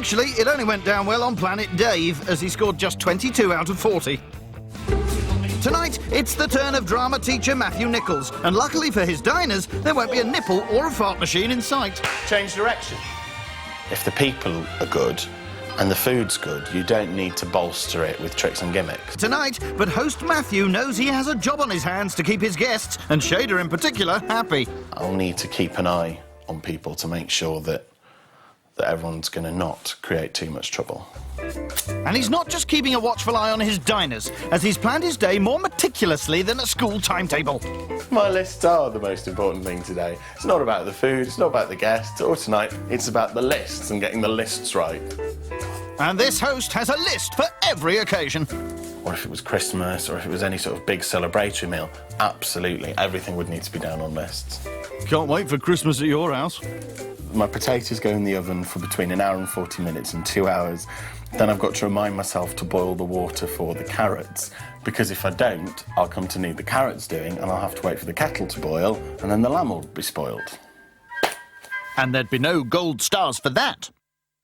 Actually, it only went down well on Planet Dave, as he scored just 22 out of 40. Tonight, it's the turn of drama teacher Matthew Nichols, and luckily for his diners, there won't be a nipple or a fart machine in sight. Change direction. If the people are good and the food's good, you don't need to bolster it with tricks and gimmicks. Tonight, but host Matthew knows he has a job on his hands to keep his guests, and Shader in particular, happy. I'll need to keep an eye on people to make sure that everyone's going to not create too much trouble. And he's not just keeping a watchful eye on his diners, as he's planned his day more meticulously than a school timetable. My lists are the most important thing today. It's not about the food, it's not about the guests, or tonight, it's about the lists and getting the lists right. And this host has a list for every occasion. Or if it was Christmas, or if it was any sort of big celebratory meal, absolutely, everything would need to be down on lists. Can't wait for Christmas at your house. My potatoes go in the oven for between an hour and 40 minutes and 2 hours. Then I've got to remind myself to boil the water for the carrots, because if I don't, I'll come to need the carrots doing, and I'll have to wait for the kettle to boil, and then the lamb will be spoiled. And there'd be no gold stars for that.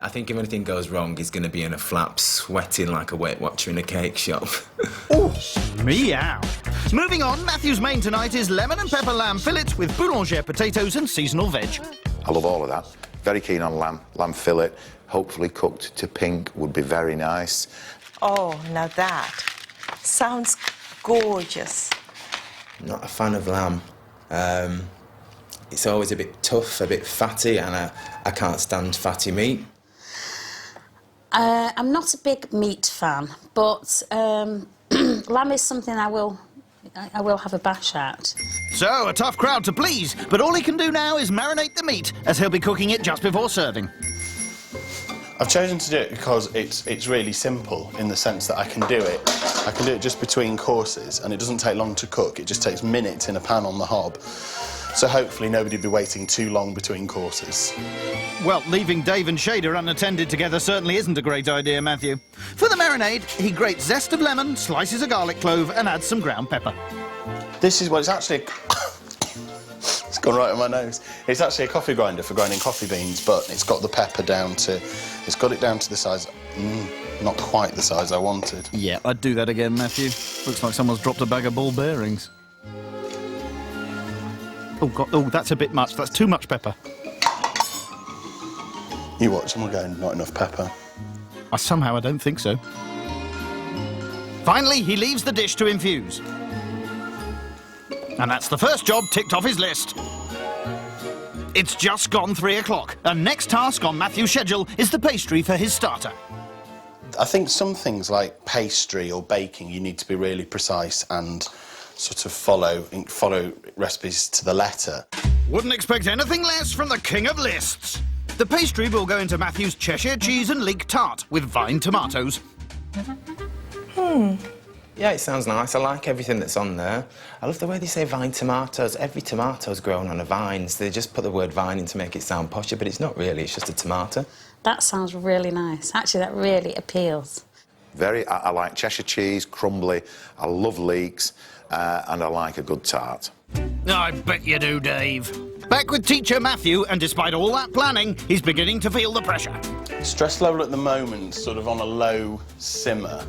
I think if anything goes wrong, he's going to be in a flap, sweating like a Weight Watcher in a cake shop. Ooh, meow. Moving on, Matthew's main tonight is lemon and pepper lamb fillet with boulanger potatoes and seasonal veg. I love all of that. Very keen on lamb fillet. Hopefully cooked to pink would be very nice. Oh, now that sounds gorgeous. Not a fan of lamb. It's always a bit tough, a bit fatty, and I can't stand fatty meat. I'm not a big meat fan, but lamb is something I will have a bash at. So, a tough crowd to please, but all he can do now is marinate the meat, as he'll be cooking it just before serving. I've chosen to do it because it's really simple in the sense that I can do it just between courses, and it doesn't take long to cook. It just takes minutes in a pan on the hob. So hopefully nobody will be waiting too long between courses. Well, leaving Dave and Shader unattended together certainly isn't a great idea, Matthew. For the marinade, he grates zest of lemon, slices a garlic clove, and adds some ground pepper. This is what it's actually... It's gone right on my nose. It's actually a coffee grinder for grinding coffee beans, but it's got the pepper down to... It's got it down to the size... not quite the size I wanted. Yeah, I'd do that again, Matthew. Looks like someone's dropped a bag of ball bearings. Oh, God, oh, that's a bit much. That's too much pepper. You watch, and we're going, not enough pepper. Somehow I don't think so. Finally, he leaves the dish to infuse. And that's the first job ticked off his list. It's just gone 3 o'clock, and next task on Matthew's schedule is the pastry for his starter. I think some things like pastry or baking, you need to be really precise and sort of follow recipes to the letter. Wouldn't expect anything less from the king of lists. The pastry will go into Matthew's Cheshire cheese and leek tart with vine tomatoes. Yeah, it sounds nice. I like everything that's on there. I love the way they say vine tomatoes. Every tomato's grown on a vine, so they just put the word vine in to make it sound posher, but it's not really, it's just a tomato. That sounds really nice. Actually, that really appeals. I like Cheshire cheese, crumbly. I love leeks, and I like a good tart. I bet you do, Dave. Back with teacher Matthew, and despite all that planning, he's beginning to feel the pressure. Stress level at the moment, sort of on a low simmer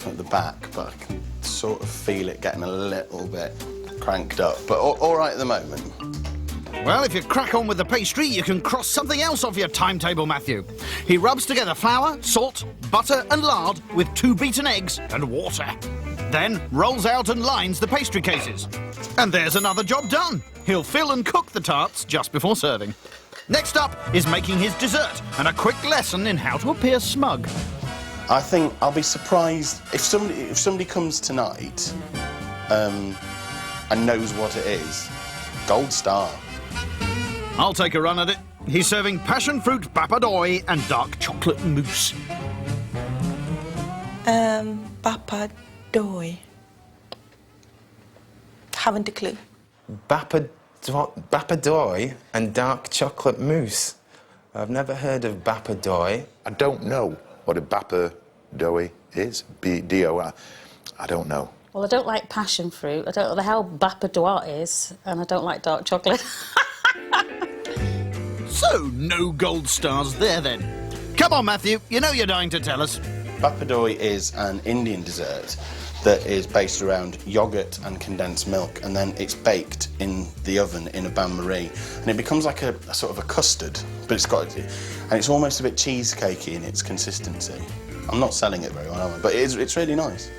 at the back, but I can sort of feel it getting a little bit cranked up, but all right at the moment. Well, if you crack on with the pastry, you can cross something else off your timetable, Matthew. He rubs together flour, salt, butter and lard with 2 beaten eggs and water. Then rolls out and lines the pastry cases. And there's another job done. He'll fill and cook the tarts just before serving. Next up is making his dessert and a quick lesson in how to appear smug. I think I'll be surprised if somebody comes tonight and knows what it is. Gold star. I'll take a run at it. He's serving passion fruit papadoy and dark chocolate mousse. Papadoy. Haven't a clue. Bapadoy and dark chocolate mousse. I've never heard of Bapadoy. I don't know what a bapadoy is. B-D-O-I. I don't know. Well, I don't like passion fruit. I don't know what the hell Bapadoy is, and I don't like dark chocolate. So, no gold stars there then. Come on, Matthew, you know you're dying to tell us. Papadoi is an Indian dessert that is based around yoghurt and condensed milk, and then it's baked in the oven in a bain-marie, and it becomes like a sort of a custard, but it's almost a bit cheesecakey in its consistency. I'm not selling it very well, am I? But it's really nice.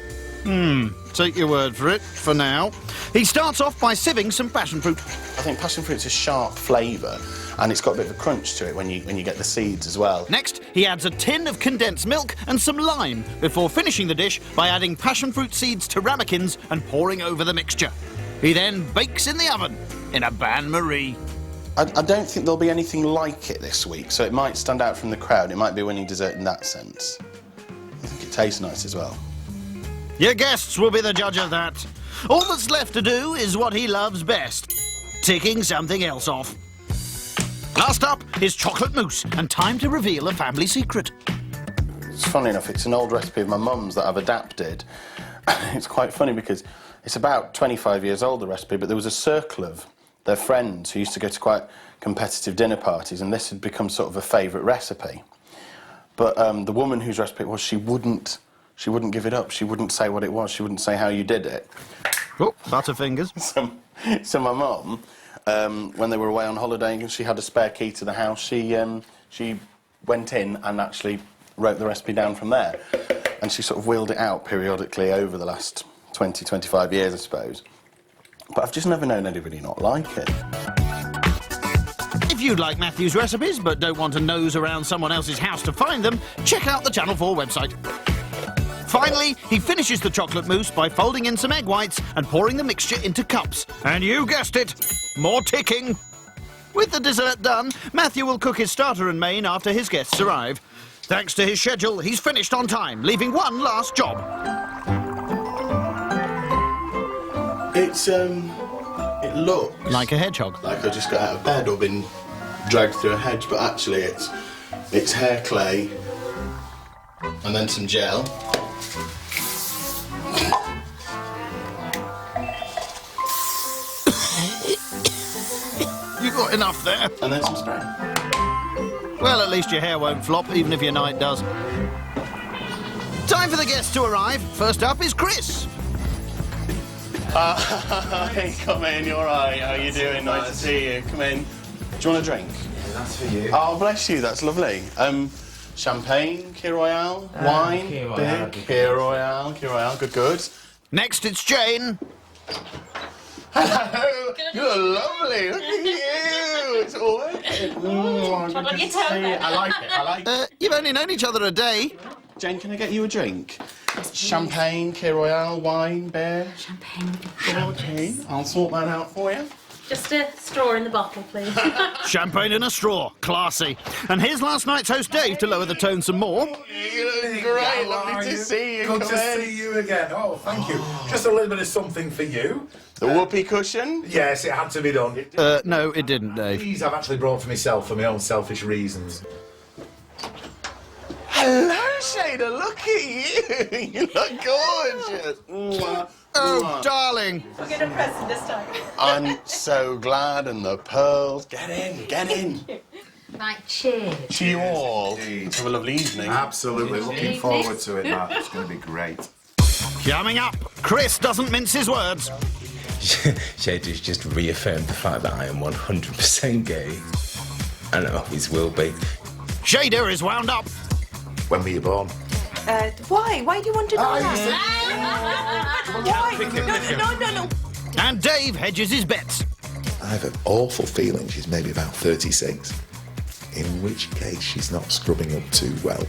Take your word for it, for now. He starts off by sieving some passion fruit. I think passion fruit's a sharp flavour, and it's got a bit of a crunch to it when you get the seeds as well. Next, he adds a tin of condensed milk and some lime before finishing the dish by adding passion fruit seeds to ramekins and pouring over the mixture. He then bakes in the oven in a bain-marie. I don't think there'll be anything like it this week, so it might stand out from the crowd. It might be a winning dessert in that sense. I think it tastes nice as well. Your guests will be the judge of that. All that's left to do is what he loves best, ticking something else off. Last up is chocolate mousse, and time to reveal a family secret. It's funny enough, it's an old recipe of my mum's that I've adapted. It's quite funny because it's about 25 years old, the recipe, but there was a circle of their friends who used to go to quite competitive dinner parties, and this had become sort of a favourite recipe. But the woman whose recipe it was, she wouldn't give it up. She wouldn't say what it was. She wouldn't say how you did it. Oh, butterfingers. So my mum, when they were away on holiday and she had a spare key to the house, she went in and actually wrote the recipe down from there. And she sort of wheeled it out periodically over the last 20, 25 years, I suppose. But I've just never known anybody not like it. If you'd like Matthew's recipes but don't want to nose around someone else's house to find them, check out the Channel 4 website. Finally, he finishes the chocolate mousse by folding in some egg whites and pouring the mixture into cups. And you guessed it, more ticking. With the dessert done, Matthew will cook his starter and main after his guests arrive. Thanks to his schedule, he's finished on time, leaving one last job. It looks Like a hedgehog. like I just got out of bed or been dragged through a hedge, but actually it's hair clay and then some gel. You got enough there. And then some spray. Well, at least your hair won't flop, even if your night does. Time for the guests to arrive. First up is Chris. Hey, come in, you're all right. How you doing? Nice to see you. Come in. Do you want a drink? Yeah, that's for you. Oh, bless you, that's lovely. Champagne, Key Royale, wine, Key Royale, big, Key Royale, good. Next, it's Jane. Hello, you're lovely, look at you. It's all working. Good to see you. I like it. You've only known each other a day. Jane, can I get you a drink? Champagne, Key Royale, wine, beer. Champagne. Okay, I'll sort that out for you. Just a straw in the bottle, please. Champagne in a straw. Classy. And here's last night's host, Dave, to lower the tone some more. You look great, lovely to see you. Good Come to in. see you again. Oh, thank you. Just a little bit of something for you. The whoopee cushion? Yes, it had to be done. No, it didn't, Dave. These I've actually brought for myself for my own selfish reasons. Hello, Shada, look at you. You look gorgeous. Mwah. Oh, Mwah. darling. We're going to press it this time. I'm so glad, and the pearls. Get in, get in. Right, cheers. To you all. Indeed. Have a lovely evening. Absolutely. Looking forward to it, Matt. It's going to be great. Coming up, Chris doesn't mince his words. Shady's just reaffirmed the fact that I am 100% gay. And I always will be. Shader is wound up. When were you born? Why? Why do you want to know that? Why? No. And Dave hedges his bets. I have an awful feeling she's maybe about 36, in which case she's not scrubbing up too well.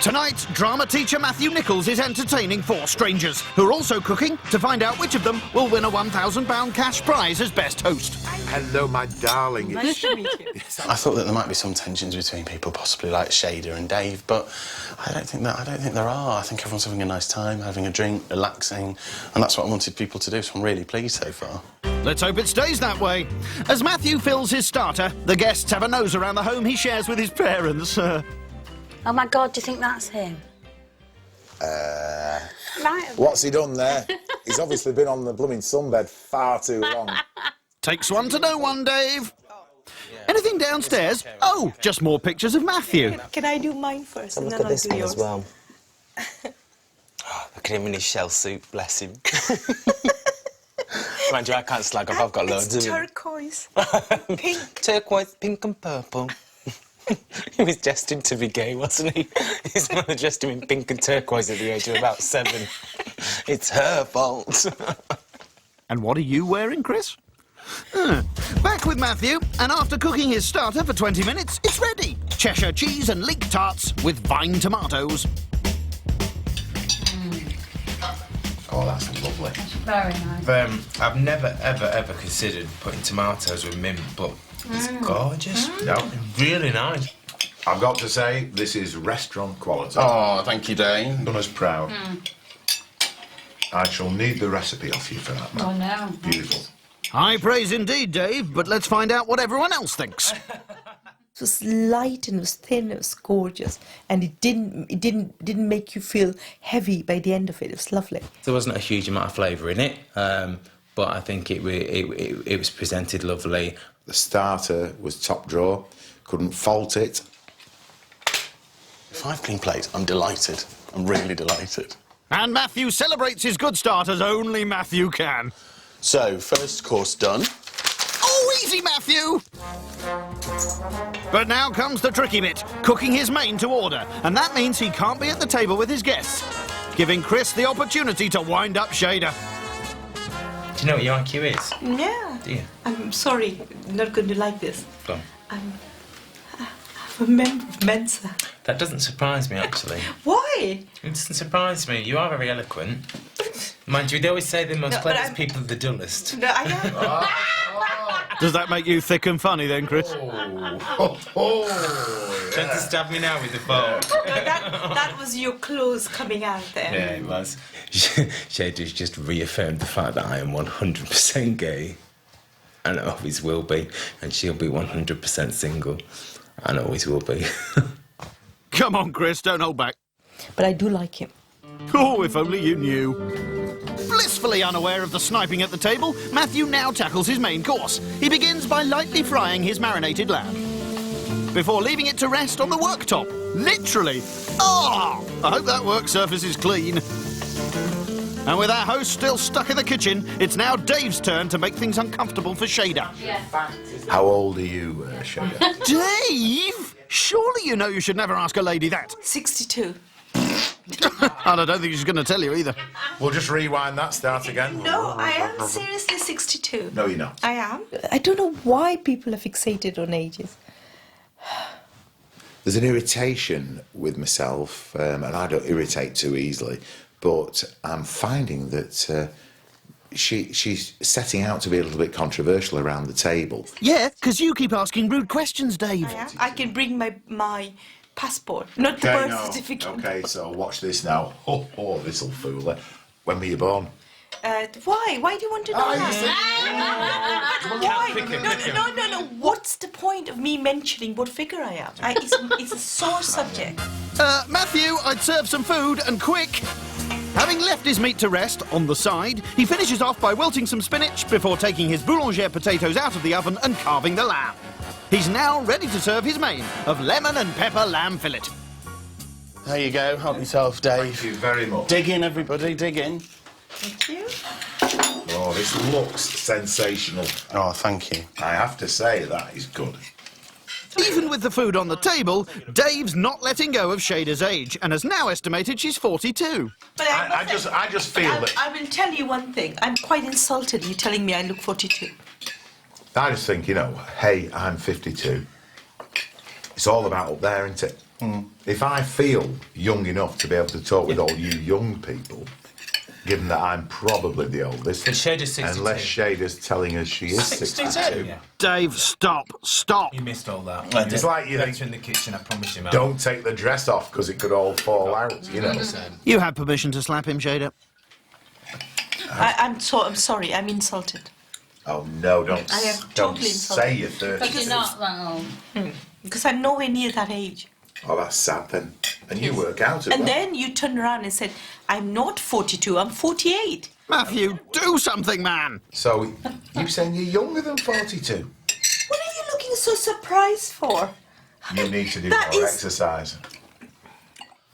Tonight, drama teacher Matthew Nichols is entertaining 4 strangers who are also cooking to find out which of them will win a £1,000 cash prize as best host. Hello, my darling. Nice to meet you. I thought that there might be some tensions between people, possibly like Shader and Dave, but I don't think there are. I think everyone's having a nice time, having a drink, relaxing, and that's what I wanted people to do, so I'm really pleased so far. Let's hope it stays that way. As Matthew fills his starter, the guests have a nose around the home he shares with his parents. Oh, my God, do you think that's him? Right. What's he done there? He's obviously been on the blooming sunbed far too long. Takes one to know one, Dave. Anything downstairs? Oh, just more pictures of Matthew. Can I do mine first? And and look then at this I'll do one yours? as well. Oh, look at him in his shell suit, bless him. Mind you, I can't slag off, I've got loads of It's them. turquoise. Pink. Turquoise, pink and purple. He was destined to be gay, wasn't he? His mother dressed him in pink and turquoise at the age of about 7. It's her fault. And what are you wearing, Chris? Back with Matthew, and after cooking his starter for 20 minutes, it's ready. Cheshire cheese and leek tarts with vine tomatoes. Oh, that's lovely. Very nice. I've never, ever considered putting tomatoes with mint, but it's gorgeous. No. Really nice. I've got to say, this is restaurant quality. Oh, thank you, Dane. Done us proud. I shall need the recipe off you for that, Oh, man. no. Beautiful. High praise indeed, Dave, but let's find out what everyone else thinks. It was light and it was thin. It was gorgeous, and it didn't make you feel heavy by the end of it. It was lovely. There wasn't a huge amount of flavour in it, but I think it was presented lovely. The starter was top drawer, couldn't fault it. 5 clean plates, I'm delighted. I'm really delighted. And Matthew celebrates his good start as only Matthew can. So, first course done. Oh, easy, Matthew! But now comes the tricky bit, cooking his main to order, and that means he can't be at the table with his guests, giving Chris the opportunity to wind up Shader. Do you know what your IQ is? Yeah. Do you? I'm sorry, not going to like this. Go on. I'm a member of Mensa. That doesn't surprise me, actually. Why? It doesn't surprise me. You are very eloquent. Mind you, they always say the most No, but cleverest I'm- people are the dullest. No, I am. Does that make you thick and funny then, Chris? Trying to stab me now with the phone. No, that was your clothes coming out there. Yeah, it was. Shader's just reaffirmed the fact that I am 100% gay. And always will be. And she'll be 100% single. And always will be. Come on, Chris, don't hold back. But I do like him. Oh, if only you knew. Blissfully unaware of the sniping at the table, Matthew now tackles his main course. He begins by lightly frying his marinated lamb, before leaving it to rest on the worktop. Literally. Ah! I hope that work surface is clean. And with our host still stuck in the kitchen, it's now Dave's turn to make things uncomfortable for Shader. How old are you, Shader? Dave? Surely you know you should never ask a lady that. 62. And I don't think she's going to tell you either. We'll just rewind that, start again. No, I am seriously 62. No, you're not. I am. I don't know why people are fixated on ages. There's an irritation with myself, and I don't irritate too easily, but I'm finding that she's setting out to be a little bit controversial around the table. Yeah, because you keep asking rude questions, Dave. I am. I can bring my passport, not the birth certificate. Okay, so watch this now. Oh, this'll fool her. When were you born? Why? Why do you want to know that? Why? No. What's the point of me mentioning what figure I am? It's a sore subject. Matthew, I'd serve some food, and quick. Having left his meat to rest on the side, he finishes off by wilting some spinach before taking his boulanger potatoes out of the oven and carving the lamb. He's now ready to serve his main of lemon and pepper lamb fillet. There you go, help yourself, Dave. Thank you very much. Dig in, everybody, dig in. Thank you. Oh, this looks sensational. Oh, thank you. I have to say, that is good. Even with the food on the table, Dave's not letting go of Shader's age and has now estimated she's 42. But I just feel that... I will tell you one thing. I'm quite insulted you telling me I look 42. I just think, hey, I'm 52. It's all about up there, isn't it? If I feel young enough to be able to talk with all you young people, given that I'm probably the oldest, But Shader's 62. unless Shader's telling us she is 62. Yeah. Dave, stop. You missed all that. It's like you Better think, in the kitchen, I promise you, man. don't take the dress off because it could all fall out, you know. You have permission to slap him, Shader. I'm sorry. I'm insulted. Oh no, don't, I am don't totally say insulted. you're 30. But you're not that old. Because I'm nowhere near that age. Oh, that's sad then. And you work out as And well. then you turned around and said, I'm not 42, I'm 48. Matthew, do something, man. So, you saying you're younger than 42? What are you looking so surprised for? You need to do That more is- exercise.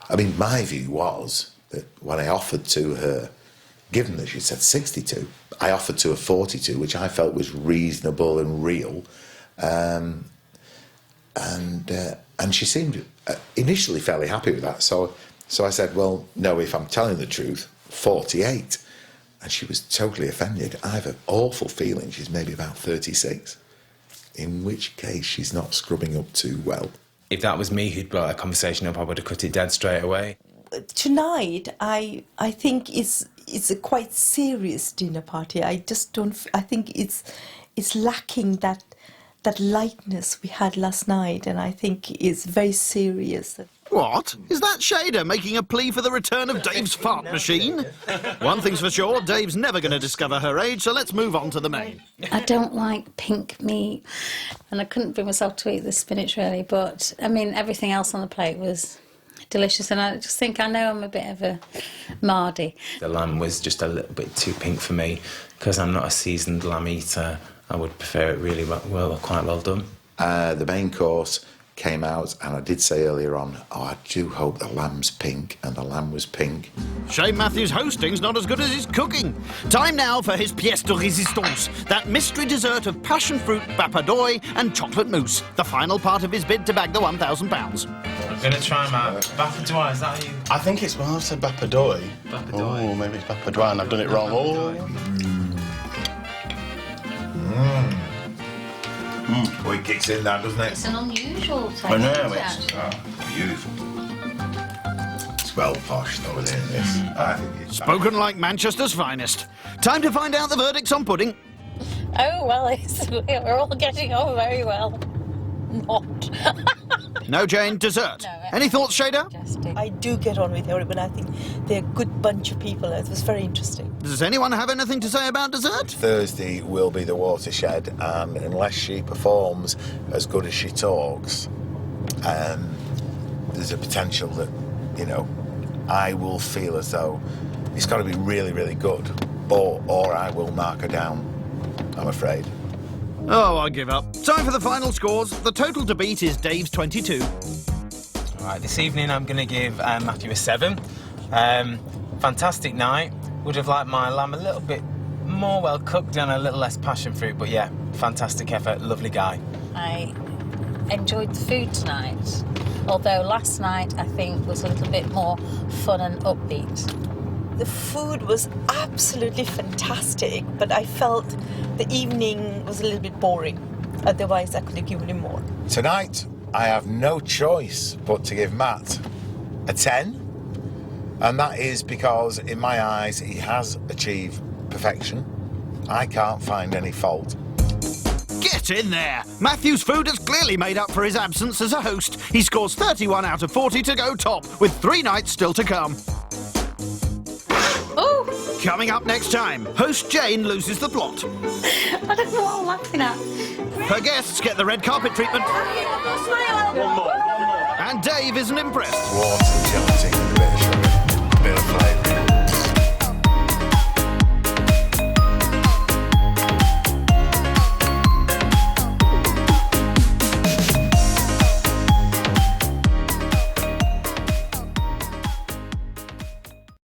I mean, my view was that when I offered to her, given that she said 62, I offered to her 42, which I felt was reasonable and real. And she seemed initially fairly happy with that. So I said, well, no, if I'm telling the truth, 48. And she was totally offended. I have an awful feeling she's maybe about 36, in which case she's not scrubbing up too well. If that was me who'd brought a conversation up, I would have cut it dead straight away. Tonight, I think it's a quite serious dinner party. I just don't. I think it's lacking that lightness we had last night, and I think it's very serious. What? Is that Shader making a plea for the return of Dave's fart machine? One thing's for sure, Dave's never going to discover her age, so let's move on to the main. I don't like pink meat, and I couldn't bring myself to eat the spinach really, but I mean everything else on the plate was delicious, and I just think I know I'm a bit of a Mardy. The lamb was just a little bit too pink for me, because I'm not a seasoned lamb eater. I would prefer it really well, quite well done. The main course came out, and I did say earlier on, I do hope the lamb's pink, and the lamb was pink. Shame Matthew's hosting's not as good as his cooking. Time now for his pièce de résistance, that mystery dessert of passion fruit, bapadoy and chocolate mousse, the final part of his bid to bag the £1,000. I'm going to try my bapadoy, is that you? I think it's, well, I said bapadoy. Bapadoy. Oh, maybe it's bapadoy and I've done it wrong. Well, it kicks in that, doesn't it? It's an unusual taste. I know, isn't it? Beautiful. It's well posh, though, isn't it? This? I think it's Spoken like Manchester's finest. Time to find out the verdicts on pudding. Oh well, we're all getting on very well. Not. No, Jane, dessert. No, Any thoughts, Shader? I do get on with everyone. I think they're a good bunch of people. It was very interesting. Does anyone have anything to say about dessert? Thursday will be the watershed, and unless she performs as good as she talks, there's a potential that, you know, I will feel as though it's got to be really, really good, or I will mark her down, I'm afraid. Oh, I give up. Time for the final scores. The total to beat is Dave's 22. Right, this evening I'm going to give Matthew a 7. Fantastic night. Would have liked my lamb a little bit more well cooked and a little less passion fruit, but yeah, fantastic effort, lovely guy. I enjoyed the food tonight, although last night I think was a little bit more fun and upbeat. The food was absolutely fantastic, but I felt the evening was a little bit boring. Otherwise, I could have given him more. Tonight, I have no choice but to give Matt a 10, and that is because, in my eyes, he has achieved perfection. I can't find any fault. Get in there! Matthew's food has clearly made up for his absence as a host. He scores 31 out of 40 to go top, with 3 nights still to come. Oh, Coming up next time, host Jane loses the plot. I don't know what I'm laughing at. Her guests get the red carpet treatment. And Dave isn't impressed. Water, gelatin, and a bit of sugar. Bit of